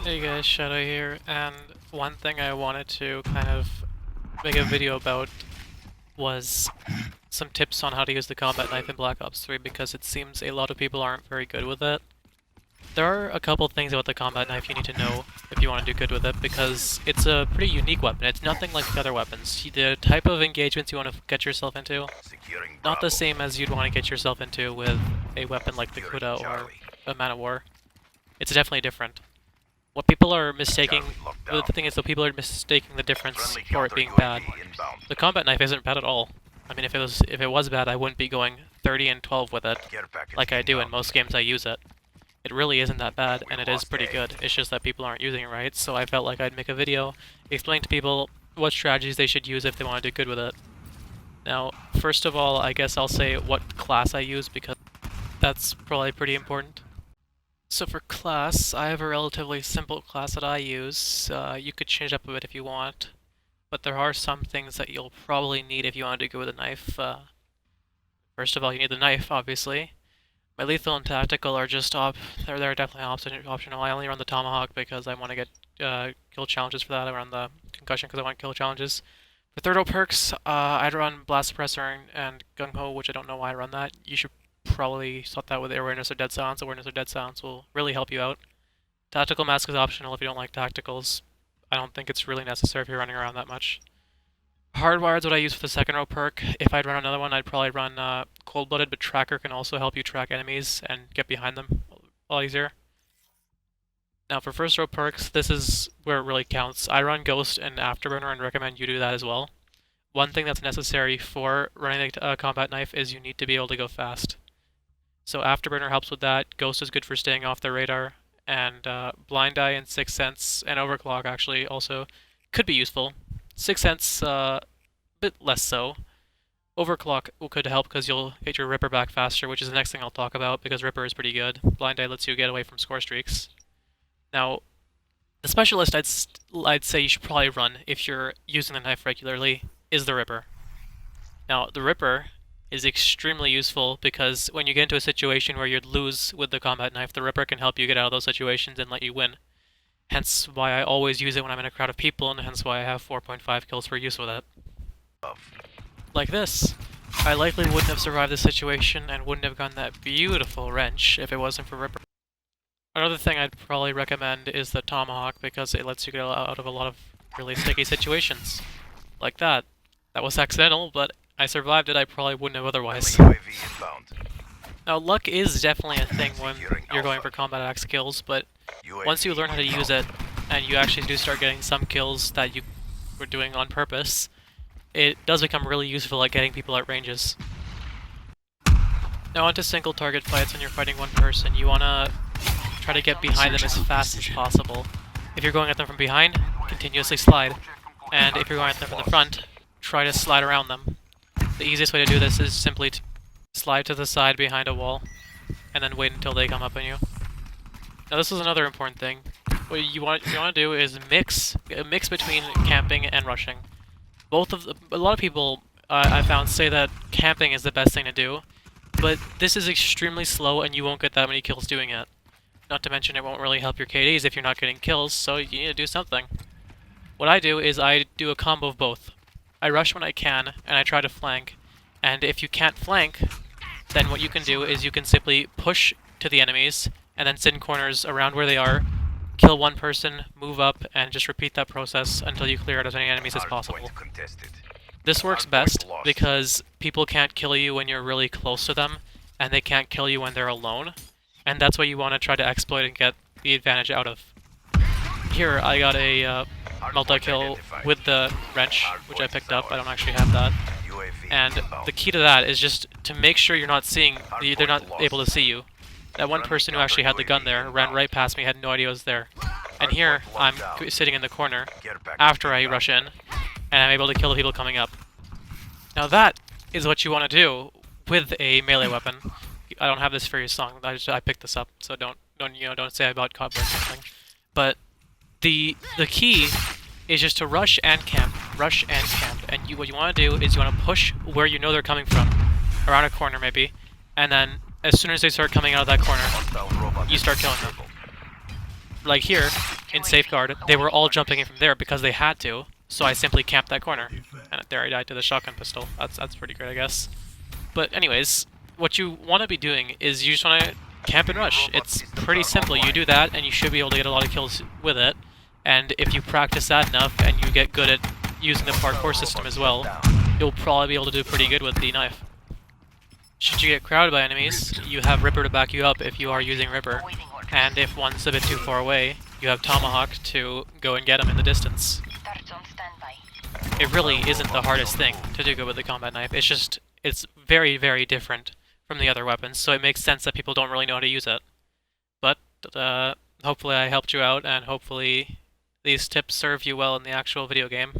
Hey guys, Shadow here, and one thing I wanted to kind of make a video about was some tips on how to use the combat knife in Black Ops 3 because it seems a lot of people aren't very good with it. There are a couple things about the combat knife you need to know if you want to do good with it because it's a pretty unique weapon. It's nothing like the other weapons. The type of engagements you want to get yourself into, not the same as you'd want to get yourself into with a weapon like the Kuda or a Man of War. It's definitely different. What people are mistaking, the thing is, people are mistaking the difference for it being bad. The combat knife isn't bad at all. I mean, if it was bad, I wouldn't be going 30 and 12 with it, like I do in most games I use it. It really isn't that bad, and it is pretty good. It's just that people aren't using it right, so I felt like I'd make a video explaining to people what strategies they should use if they want to do good with it. Now, first of all, I guess I'll say what class I use because that's probably pretty important. So for class, I have a relatively simple class that I use. You could change it up a bit if you want, but there are some things that you'll probably need if you want to go with a knife. First of all, you need the knife, obviously. My lethal and tactical are just they're definitely optional. I only run the tomahawk because I want to get kill challenges for that. I run the concussion because I want kill challenges. For third perks, I'd run blast suppressor and gung ho, which I don't know why I run that. You should probably swap that with awareness or dead silence. Awareness or dead silence will really help you out. Tactical mask is optional if you don't like tacticals. I don't think it's really necessary if you're running around that much. Hardwired is what I use for the second row perk. If I'd run another one, I'd probably run cold-blooded, but tracker can also help you track enemies and get behind them a lot easier. Now for first row perks, this is where it really counts. I run Ghost and Afterburner and recommend you do that as well. One thing that's necessary for running a combat knife is you need to be able to go fast. So Afterburner helps with that, Ghost is good for staying off the radar, and Blind Eye and Sixth Sense, and Overclock actually also could be useful. Sixth Sense, a bit less so. Overclock could help because you'll get your Ripper back faster, which is the next thing I'll talk about, because Ripper is pretty good. Blind Eye lets you get away from score streaks. Now, the specialist I'd say you should probably run if you're using the knife regularly is the Ripper. Now, the Ripper is extremely useful because when you get into a situation where you'd lose with the combat knife, the Ripper can help you get out of those situations and let you win. Hence why I always use it when I'm in a crowd of people, and hence why I have 4.5 kills per use with it. Like this. I likely wouldn't have survived this situation and wouldn't have gotten that beautiful wrench if it wasn't for Ripper. Another thing I'd probably recommend is the Tomahawk because it lets you get out of a lot of really sticky situations. Like that. That was accidental, but I survived it, I probably wouldn't have otherwise. Now, luck is definitely a thing when you're going for combat axe kills, but once you learn how to use it, and you actually do start getting some kills that you were doing on purpose, it does become really useful at getting people at ranges. Now onto single target fights when you're fighting one person. You want to try to get behind them as fast as possible. If you're going at them from behind, continuously slide. And if you're going at them from the front, try to slide around them. The easiest way to do this is simply to slide to the side behind a wall, and then wait until they come up on you. Now this is another important thing. What you want to do is mix between camping and rushing. A lot of people I found say that camping is the best thing to do, but this is extremely slow and you won't get that many kills doing it. Not to mention it won't really help your KDs if you're not getting kills, so you need to do something. What I do is I do a combo of both. I rush when I can, and I try to flank. And if you can't flank, then what you can do is you can simply push to the enemies, and then sit in corners around where they are, kill one person, move up, and just repeat that process until you clear out as many enemies as possible. This works best because people can't kill you when you're really close to them, and they can't kill you when they're alone, and that's what you want to try to exploit and get the advantage out of. Here, I got a multi-kill with the wrench, which I picked up. I don't actually have that. And the key to that is just to make sure you're not they're not able to see you. That one person who actually had the gun there ran right past me, had no idea I was there. And here, I'm sitting in the corner after I rush in, and I'm able to kill the people coming up. Now that is what you want to do with a melee weapon. I don't have this for your song. I picked this up, so don't say I bought copyright or something. But the key is just to rush and camp, and what you want to do is you want to push where you know they're coming from, around a corner maybe, and then as soon as they start coming out of that corner, you start killing them. Like here, in Safeguard, they were all jumping in from there because they had to, so I simply camped that corner. And there I died to the shotgun pistol. That's pretty great, I guess. But anyways, what you want to be doing is you just want to camp and rush. It's pretty simple. You do that, and you should be able to get a lot of kills with it. And if you practice that enough, and you get good at using the parkour system as well, you'll probably be able to do pretty good with the knife. Should you get crowded by enemies, you have Ripper to back you up if you are using Ripper. And if one's a bit too far away, you have Tomahawk to go and get him in the distance. It really isn't the hardest thing to do good with the combat knife. It's just, it's very, very different from the other weapons, so it makes sense that people don't really know how to use it. But hopefully I helped you out, and hopefully these tips serve you well in the actual video game.